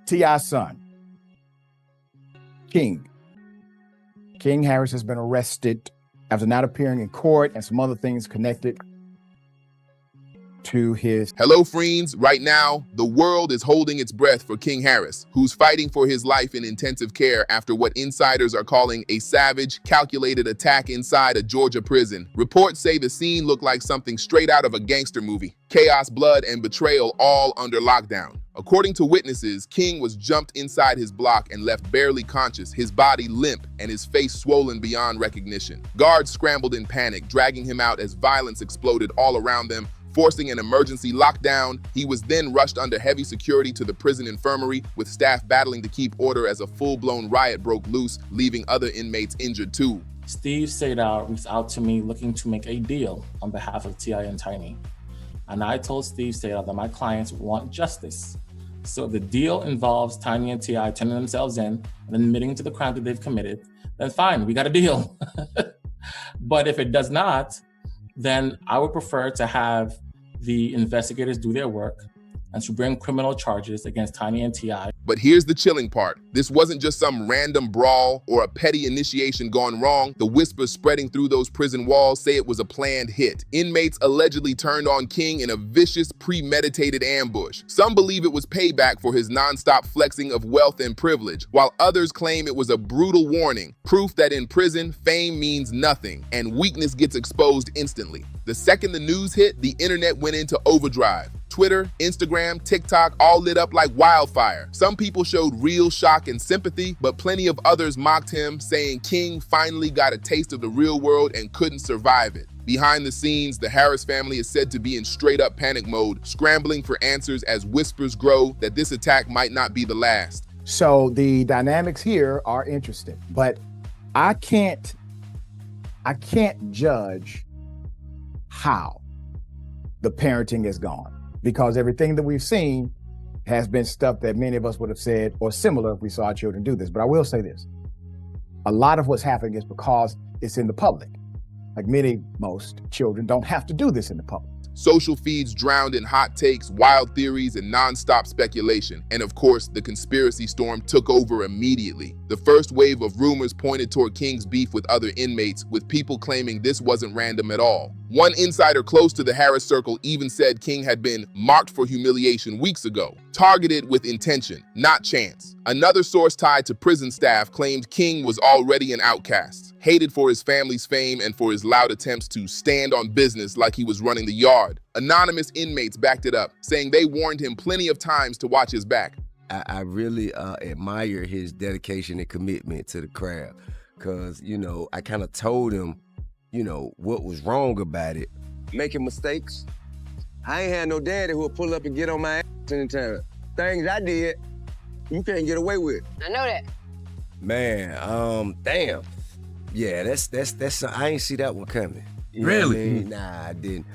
T.I.'s son, King Harris, has been arrested after not appearing in court and some other things connected to his... Hello, friends. Right now, the world is holding its breath for King Harris, who's fighting for his life in intensive care after what insiders are calling a savage, calculated attack inside a Georgia prison. Reports say the scene looked like something straight out of a gangster movie. Chaos, blood, and betrayal all under lockdown. According to witnesses, King was jumped inside his block and left barely conscious, his body limp and his face swollen beyond recognition. Guards scrambled in panic, dragging him out as violence exploded all around them, forcing an emergency lockdown. He was then rushed under heavy security to the prison infirmary, with staff battling to keep order as a full-blown riot broke loose, leaving other inmates injured too. Steve Sadar reached out to me looking to make a deal on behalf of T.I. and Tiny. And I told Steve Sadar that my clients want justice. So if the deal involves Tiny and T.I. turning themselves in and admitting to the crime that they've committed, then fine, we got a deal. But if it does not, then I would prefer to have the investigators do their work and to bring criminal charges against Tiny and T.I. But here's the chilling part. This wasn't just some random brawl or a petty initiation gone wrong. The whispers spreading through those prison walls say it was a planned hit. Inmates allegedly turned on King in a vicious, premeditated ambush. Some believe it was payback for his nonstop flexing of wealth and privilege, while others claim it was a brutal warning, proof that in prison, fame means nothing and weakness gets exposed instantly. The second the news hit, the internet went into overdrive. Twitter, Instagram, TikTok all lit up like wildfire. Some people showed real shock and sympathy, but plenty of others mocked him, saying King finally got a taste of the real world and couldn't survive it. Behind the scenes, the Harris family is said to be in straight-up panic mode, scrambling for answers as whispers grow that this attack might not be the last. So the dynamics here are interesting, but I can't judge how the parenting has gone, because everything that we've seen has been stuff that many of us would have said or similar if we saw our children do this. But I will say this, a lot of what's happening is because it's in the public. Like most children don't have to do this in the public. Social feeds drowned in hot takes, wild theories, and nonstop speculation. And of course, the conspiracy storm took over immediately. The first wave of rumors pointed toward King's beef with other inmates, with people claiming this wasn't random at all. One insider close to the Harris circle even said King had been marked for humiliation weeks ago, targeted with intention, not chance. Another source tied to prison staff claimed King was already an outcast, hated for his family's fame and for his loud attempts to stand on business like he was running the yard. Anonymous inmates backed it up, saying they warned him plenty of times to watch his back. I really admire his dedication and commitment to the craft, because, I kind of told him, what was wrong about it. Making mistakes. I ain't had no daddy who would pull up and get on my ass anytime. Things I did, you can't get away with. I know that. Man, damn. Yeah, that's I ain't see that one coming. You really? Know what I mean? Nah, I didn't.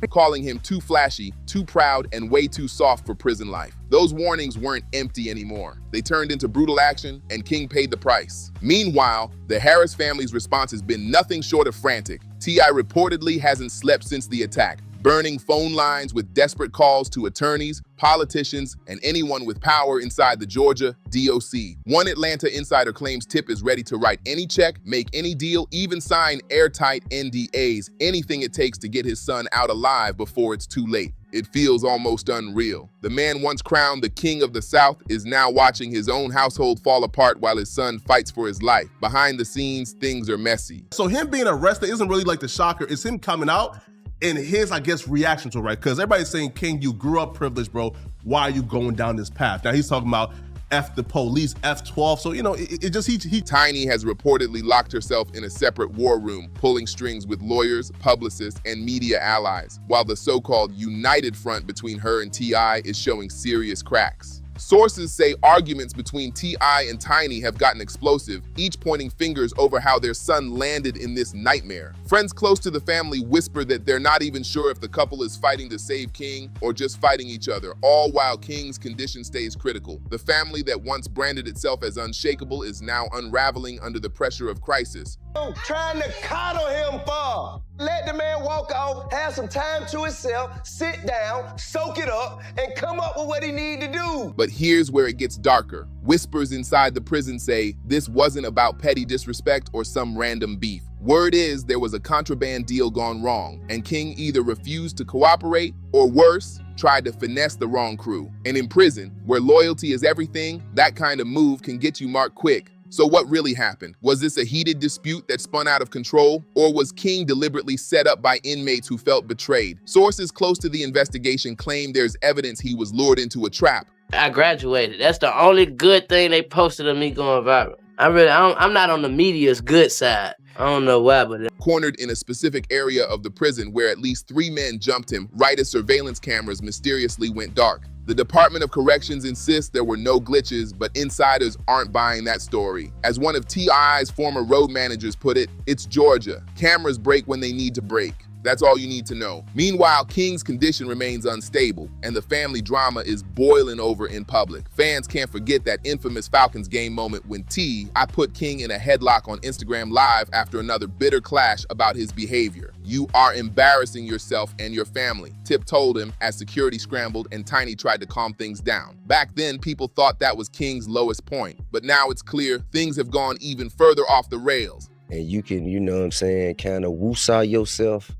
Calling him too flashy, too proud, and way too soft for prison life. Those warnings weren't empty anymore. They turned into brutal action, and King paid the price. Meanwhile, the Harris family's response has been nothing short of frantic. T.I. reportedly hasn't slept since the attack, burning phone lines with desperate calls to attorneys, politicians, and anyone with power inside the Georgia DOC. One Atlanta insider claims Tip is ready to write any check, make any deal, even sign airtight NDAs, anything it takes to get his son out alive before it's too late. It feels almost unreal. The man once crowned the king of the South is now watching his own household fall apart while his son fights for his life. Behind the scenes, things are messy. So him being arrested isn't really like the shocker. It's him coming out and his, reaction to it, right? Because everybody's saying, King, you grew up privileged, bro. Why are you going down this path? Now he's talking about F the police, F12. So, he Tiny has reportedly locked herself in a separate war room, pulling strings with lawyers, publicists, and media allies, while the so-called united front between her and T.I. is showing serious cracks. Sources say arguments between T.I. and Tiny have gotten explosive, each pointing fingers over how their son landed in this nightmare. Friends close to the family whisper that they're not even sure if the couple is fighting to save King or just fighting each other, all while King's condition stays critical. The family that once branded itself as unshakable is now unraveling under the pressure of crisis. Trying to coddle him for? Let the man walk off, have some time to himself, sit down, soak it up, and come up with what he need to do. But here's where it gets darker. Whispers inside the prison say this wasn't about petty disrespect or some random beef. Word is there was a contraband deal gone wrong, and King either refused to cooperate or worse, tried to finesse the wrong crew. And in prison, where loyalty is everything, that kind of move can get you marked quick. So what really happened? Was this a heated dispute that spun out of control? Or was King deliberately set up by inmates who felt betrayed? Sources close to the investigation claim there's evidence he was lured into a trap. I graduated. That's the only good thing they posted of me going viral. I'm not on the media's good side. I don't know why, but... Cornered in a specific area of the prison where at least 3 men jumped him right as surveillance cameras mysteriously went dark. The Department of Corrections insists there were no glitches, but insiders aren't buying that story. As one of T.I.'s former road managers put it, it's Georgia. Cameras break when they need to break. That's all you need to know. Meanwhile, King's condition remains unstable, and the family drama is boiling over in public. Fans can't forget that infamous Falcons game moment when I put King in a headlock on Instagram Live after another bitter clash about his behavior. "You are embarrassing yourself and your family," Tip told him as security scrambled and Tiny tried to calm things down. Back then, people thought that was King's lowest point, but now it's clear things have gone even further off the rails. And you can, you know what I'm saying, kind of woo-saw yourself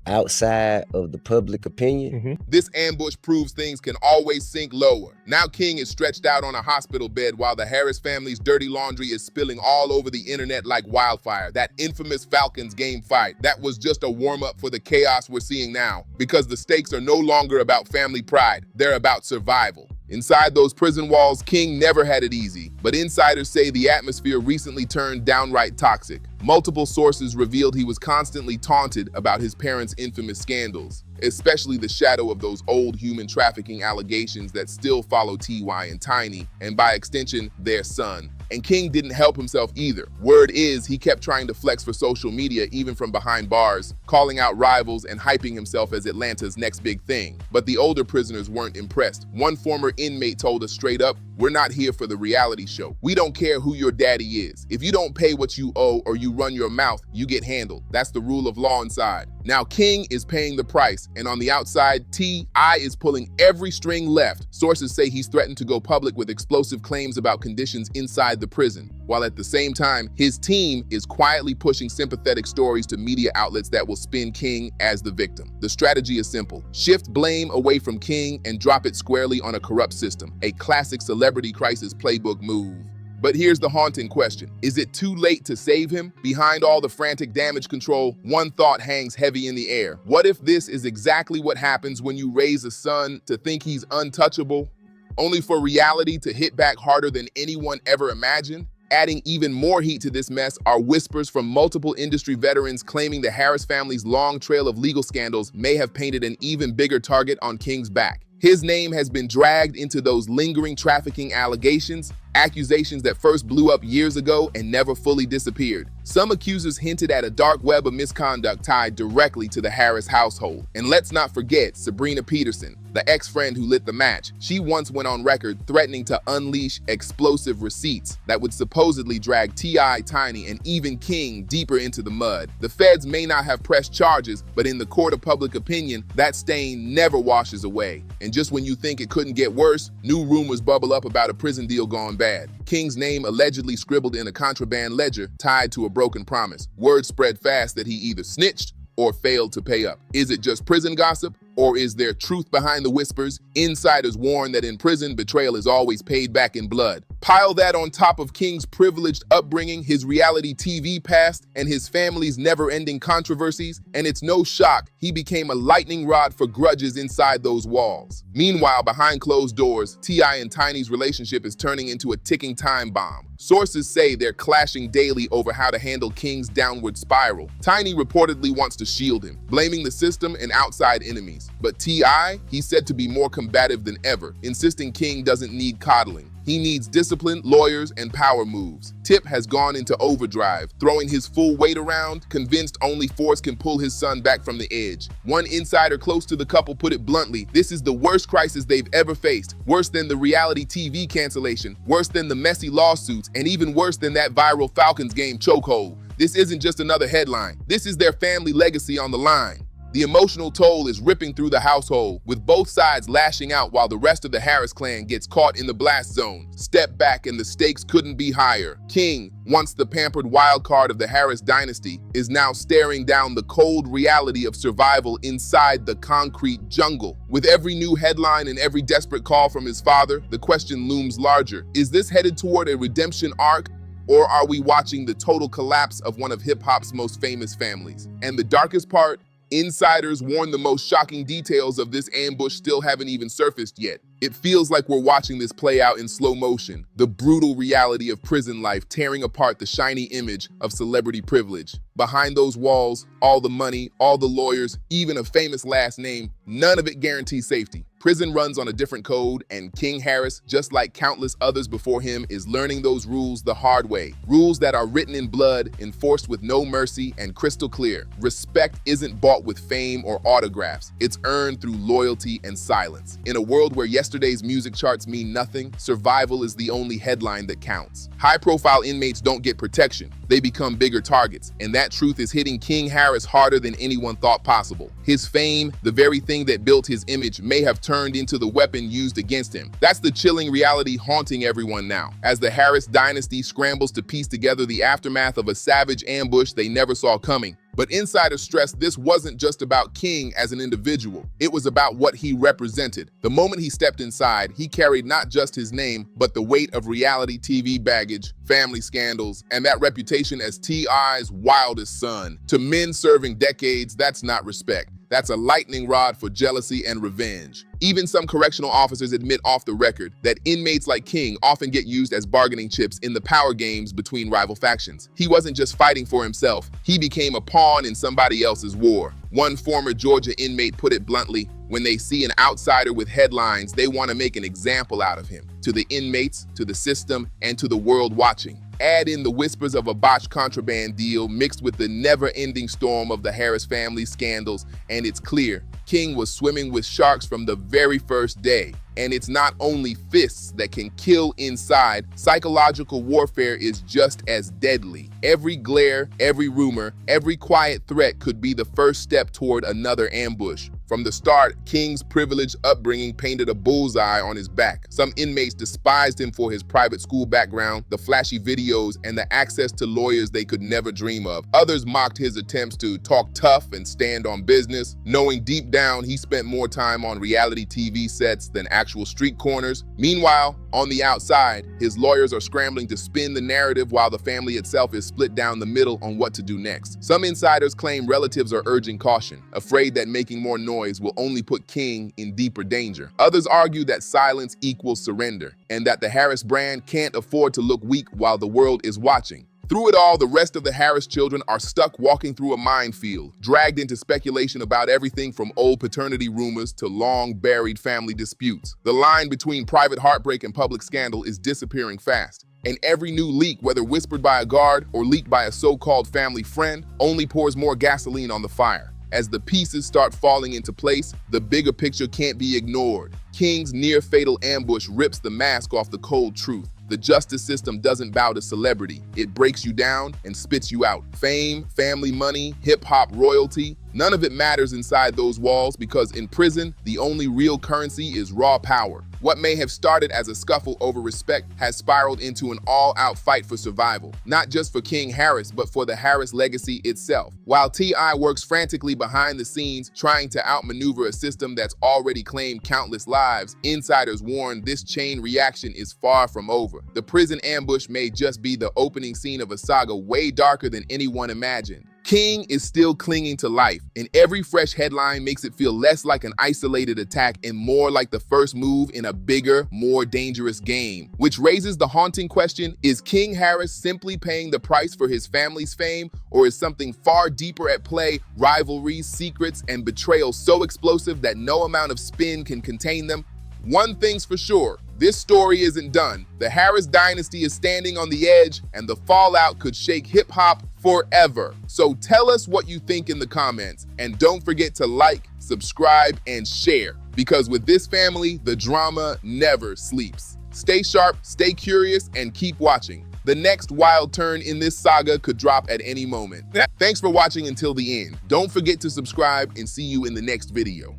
outside of the public opinion. This ambush proves things can always sink lower. Now King is stretched out on a hospital bed while the Harris family's dirty laundry is spilling all over the internet like wildfire. That infamous Falcons game fight, that was just a warm-up for the chaos we're seeing now, because the stakes are no longer about family pride, they're about survival. Inside those prison walls, King never had it easy, but insiders say the atmosphere recently turned downright toxic. Multiple sources revealed he was constantly taunted about his parents' infamous scandals, especially the shadow of those old human trafficking allegations that still follow T.Y. and Tiny, and by extension, their son. And King didn't help himself either. Word is he kept trying to flex for social media even from behind bars, calling out rivals and hyping himself as Atlanta's next big thing. But the older prisoners weren't impressed. One former inmate told us straight up, "We're not here for the reality show. We don't care who your daddy is. If you don't pay what you owe or you run your mouth, you get handled. That's the rule of law inside." Now King is paying the price, and on the outside, T.I. is pulling every string left. Sources say he's threatened to go public with explosive claims about conditions inside the prison, while at the same time, his team is quietly pushing sympathetic stories to media outlets that will spin King as the victim. The strategy is simple. Shift blame away from King and drop it squarely on a corrupt system, a classic celebrity crisis playbook move. But here's the haunting question. Is it too late to save him? Behind all the frantic damage control, one thought hangs heavy in the air. What if this is exactly what happens when you raise a son to think he's untouchable, only for reality to hit back harder than anyone ever imagined? Adding even more heat to this mess are whispers from multiple industry veterans claiming the Harris family's long trail of legal scandals may have painted an even bigger target on King's back. His name has been dragged into those lingering trafficking allegations, accusations that first blew up years ago and never fully disappeared. Some accusers hinted at a dark web of misconduct tied directly to the Harris household. And let's not forget Sabrina Peterson, the ex-friend who lit the match. She once went on record threatening to unleash explosive receipts that would supposedly drag T.I., Tiny, and even King deeper into the mud. The feds may not have pressed charges, but in the court of public opinion, that stain never washes away. And just when you think it couldn't get worse, new rumors bubble up about a prison deal gone bad. King's name allegedly scribbled in a contraband ledger tied to a broken promise. Word spread fast that he either snitched or failed to pay up. Is it just prison gossip? Or is there truth behind the whispers? Insiders warn that in prison, betrayal is always paid back in blood. Pile that on top of King's privileged upbringing, his reality TV past, and his family's never-ending controversies, and it's no shock he became a lightning rod for grudges inside those walls. Meanwhile, behind closed doors, T.I. and Tiny's relationship is turning into a ticking time bomb. Sources say they're clashing daily over how to handle King's downward spiral. Tiny reportedly wants to shield him, blaming the system and outside enemies. But T.I., he's said to be more combative than ever, insisting King doesn't need coddling. He needs discipline, lawyers, and power moves. Tip has gone into overdrive, throwing his full weight around, convinced only force can pull his son back from the edge. One insider close to the couple put it bluntly, this is the worst crisis they've ever faced. Worse than the reality TV cancellation, worse than the messy lawsuits, and even worse than that viral Falcons game chokehold. This isn't just another headline. This is their family legacy on the line. The emotional toll is ripping through the household, with both sides lashing out while the rest of the Harris clan gets caught in the blast zone. Step back and the stakes couldn't be higher. King, once the pampered wild card of the Harris dynasty, is now staring down the cold reality of survival inside the concrete jungle. With every new headline and every desperate call from his father, the question looms larger. Is this headed toward a redemption arc? Or are we watching the total collapse of one of hip-hop's most famous families? And the darkest part? Insiders warn the most shocking details of this ambush still haven't even surfaced yet. It feels like we're watching this play out in slow motion, the brutal reality of prison life tearing apart the shiny image of celebrity privilege. Behind those walls, all the money, all the lawyers, even a famous last name, none of it guarantees safety. Prison runs on a different code, and King Harris, just like countless others before him, is learning those rules the hard way. Rules that are written in blood, enforced with no mercy, and crystal clear. Respect isn't bought with fame or autographs. It's earned through loyalty and silence. In a world where yesterday's music charts mean nothing, survival is the only headline that counts. High-profile inmates don't get protection. They become bigger targets, and that truth is hitting King Harris harder than anyone thought possible. His fame, the very thing that built his image, may have turned into the weapon used against him. That's the chilling reality haunting everyone now, as the Harris dynasty scrambles to piece together the aftermath of a savage ambush they never saw coming. But insiders stress this wasn't just about King as an individual. It was about what he represented. The moment he stepped inside, he carried not just his name, but the weight of reality TV baggage, family scandals, and that reputation as T.I.'s wildest son. To men serving decades, that's not respect. That's a lightning rod for jealousy and revenge. Even some correctional officers admit off the record that inmates like King often get used as bargaining chips in the power games between rival factions. He wasn't just fighting for himself, he became a pawn in somebody else's war. One former Georgia inmate put it bluntly, when they see an outsider with headlines, they want to make an example out of him. To the inmates, to the system, and to the world watching. Add in the whispers of a botched contraband deal mixed with the never-ending storm of the Harris family scandals, and it's clear King was swimming with sharks from the very first day. And it's not only fists that can kill inside, psychological warfare is just as deadly. Every glare, every rumor, every quiet threat could be the first step toward another ambush. From the start, King's privileged upbringing painted a bullseye on his back. Some inmates despised him for his private school background, the flashy videos, and the access to lawyers they could never dream of. Others mocked his attempts to talk tough and stand on business, knowing deep down he spent more time on reality TV sets than actual street corners. Meanwhile, on the outside, his lawyers are scrambling to spin the narrative while the family itself is split down the middle on what to do next. Some insiders claim relatives are urging caution, afraid that making more noise will only put King in deeper danger. Others argue that silence equals surrender, and that the Harris brand can't afford to look weak while the world is watching. Through it all, the rest of the Harris children are stuck walking through a minefield, dragged into speculation about everything from old paternity rumors to long-buried family disputes. The line between private heartbreak and public scandal is disappearing fast. And every new leak, whether whispered by a guard or leaked by a so-called family friend, only pours more gasoline on the fire. As the pieces start falling into place, the bigger picture can't be ignored. King's near-fatal ambush rips the mask off the cold truth. The justice system doesn't bow to celebrity. It breaks you down and spits you out. Fame, family money, hip-hop royalty, none of it matters inside those walls because in prison, the only real currency is raw power. What may have started as a scuffle over respect has spiraled into an all-out fight for survival, not just for King Harris, but for the Harris legacy itself. While T.I. works frantically behind the scenes, trying to outmaneuver a system that's already claimed countless lives, insiders warn this chain reaction is far from over. The prison ambush may just be the opening scene of a saga way darker than anyone imagined. King is still clinging to life, and every fresh headline makes it feel less like an isolated attack and more like the first move in a bigger, more dangerous game. Which raises the haunting question, is King Harris simply paying the price for his family's fame, or is something far deeper at play, rivalries, secrets, and betrayal so explosive that no amount of spin can contain them? One thing's for sure, This story isn't done. The Harris dynasty is standing on the edge, and the fallout could shake hip-hop forever. So tell us what you think in the comments, and don't forget to like, subscribe, and share, because with this family, the drama never sleeps. Stay sharp, stay curious, and keep watching. The next wild turn in this saga could drop at any moment. Thanks for watching until the end. Don't forget to subscribe, and see you in the next video.